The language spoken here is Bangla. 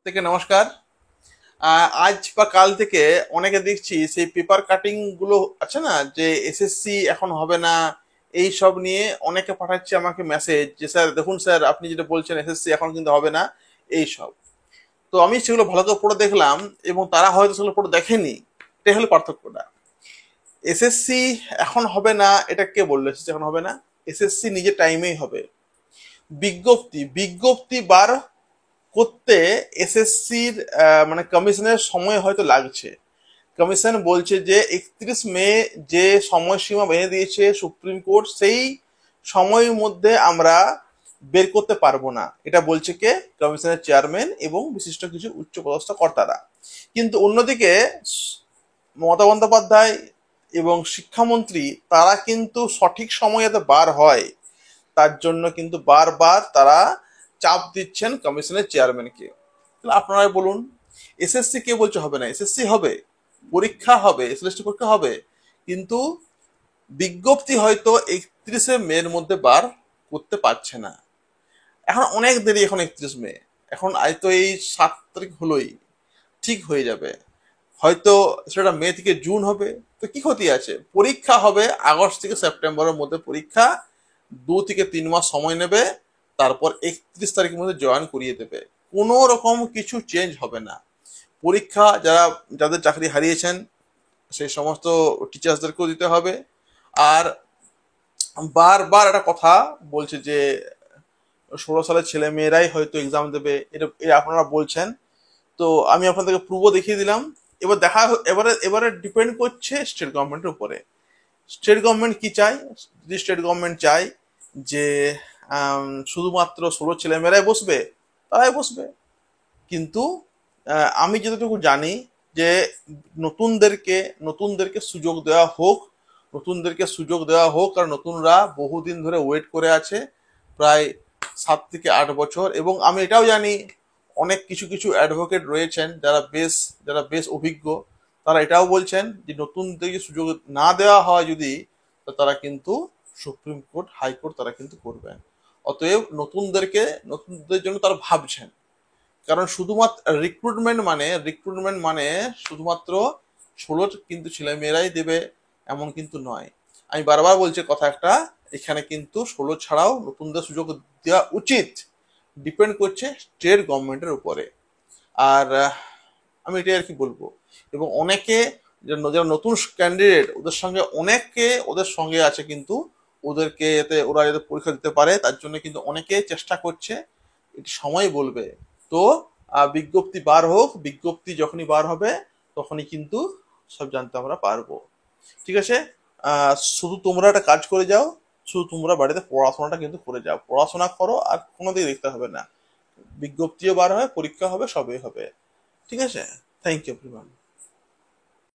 থেকে নমস্কার। আজ বা কাল থেকে অনেকে দেখছি সেই পেপার কাটিং গুলো আছে না, যে এসএসসি এখন হবে না, এই সব নিয়ে অনেকে পাঠাচ্ছে আমাকে মেসেজ যে স্যার দেখুন স্যার আপনি যেটা বলছেন এসএসসি এখন কিন্তু হবে না, এই সব। তো আমি সেগুলো ভালো করে পড়ে দেখলাম, এবং তারা হয়তো সেগুলো পড়ে দেখেনি। এটাই হলো পার্থক্যটা। এসএসসি এখন হবে না, এটা কে বললো এসএসসি এখন হবে না? এসএসসি নিজের টাইমেই হবে। বিজ্ঞপ্তি বিজ্ঞপ্তি বার করতে এসএসসির মানে কমিশনের সময় হয়তো লাগছে। কমিশন বলছে যে 31 মে যে সময়সীমা বেঁধে দিয়েছে সুপ্রিম কোর্ট, সেই সময়ের মধ্যে আমরা বের করতে পারবো না, এটা বলছে কে? কমিশনের চেয়ারম্যান এবং বিশিষ্ট কিছু উচ্চপদস্থ কর্তারা। কিন্তু অন্যদিকে মমতা বন্দ্যোপাধ্যায় এবং শিক্ষামন্ত্রী তারা কিন্তু সঠিক সময় যাতে বার হয় তার জন্য কিন্তু বারবার তারা চাপ দিচ্ছেন কমিশনের চেয়ারম্যানকে। তাহলে আপনারাই বলুন, এসএসসি কে বলছে হবে না? এসএসসি হবে, পরীক্ষা হবে, এসএসসি পরীক্ষা হবে, কিন্তু বিজ্ঞপ্তি হয়তো 31 মের মধ্যে বার করতে পারছে না। এখন অনেক দেরি, এখন 31 মে, এখন আজ তো এই 7 তারিখ হলোই, ঠিক হয়ে যাবে। হয়তো সেটা মে থেকে জুন হবে, তো কি ক্ষতি আছে? পরীক্ষা হবে আগস্ট থেকে সেপ্টেম্বরের মধ্যে পরীক্ষা, 2 থেকে 3 মাস সময় নেবে, তারপর 31 তারিখের মধ্যে জয়েন করিয়ে দেবে। কোনো রকম কিছু চেঞ্জ হবে না। পরীক্ষা যাদের চাকরি হারিয়েছেন সেই সমস্ত টিচার্সদেরকেও দিতে হবে। আর বারবার একটা কথা বলছে যে 16 সালের ছেলে মেয়েরাই হয়তো এক্সাম দেবে, এটা আপনারা বলছেন। তো আমি আপনাদেরকে প্রুফও দেখিয়ে দিলাম। এবার দেখা, এবারে এবারে ডিপেন্ড করছে স্টেট গভর্নমেন্টের উপরে। স্টেট গভর্নমেন্ট কি চায়? যদি স্টেট গভর্নমেন্ট চায় যে শুধুমাত্র 16 ছেলেমেয়েরাই বসবে, তারাই বসবে। কিন্তু আমি যতটুকু জানি যে নতুনদেরকে নতুনদেরকে সুযোগ দেওয়া হোক, নতুনদেরকে সুযোগ দেওয়া হোক, কারণ নতুনরা বহুদিন ধরে ওয়েট করে আছে, প্রায় 7 থেকে 8 বছর। এবং আমি এটাও জানি অনেক কিছু কিছু অ্যাডভোকেট রয়েছেন যারা বেশ অভিজ্ঞ, তারা এটাও বলছেন যে নতুনদেরকে সুযোগ না দেওয়া হয় যদি, তো তারা কিন্তু সুপ্রিম কোর্ট হাইকোর্ট তারা কিন্তু করবেন। অতএব নতুনদের জন্য তারা ভাবছেন। কারণ শুধুমাত্র রিক্রুটমেন্ট মানে শুধুমাত্র 16 কিন্তু ছেলে মেয়েরাই দেবে এমন কিন্তু নয়। আমি বারবার বলছি কথা একটা, এখানে কিন্তু 16 ছাড়াও নতুনদের সুযোগ দেওয়া উচিত। ডিপেন্ড করছে স্টেট গভর্নমেন্টের উপরে। আর আমি এটাই আর কি বলবো। এবং অনেকে যারা নতুন ক্যান্ডিডেট, ওদের সঙ্গে আছে, কিন্তু ওদেরকে এতে ওরা যাতে পরীক্ষা দিতে পারে তার জন্য কিন্তু অনেকে চেষ্টা করছে। এটি সময় বলবে। তো বিজ্ঞপ্তি বার হোক, বিজ্ঞপ্তি যখনই বার হবে তখনই কিন্তু সব জানতে আমরা পারবো। ঠিক আছে? শুধু তোমরা একটা কাজ করে যাও, শুধু তোমরা বাড়িতে পড়াশোনাটা কিন্তু করে যাও, পড়াশোনা করো, আর কোনো দিকে দেখতে হবে না। বিজ্ঞপ্তিও বার হবে, পরীক্ষা হবে, সবই হবে। ঠিক আছে? Thank you everyone.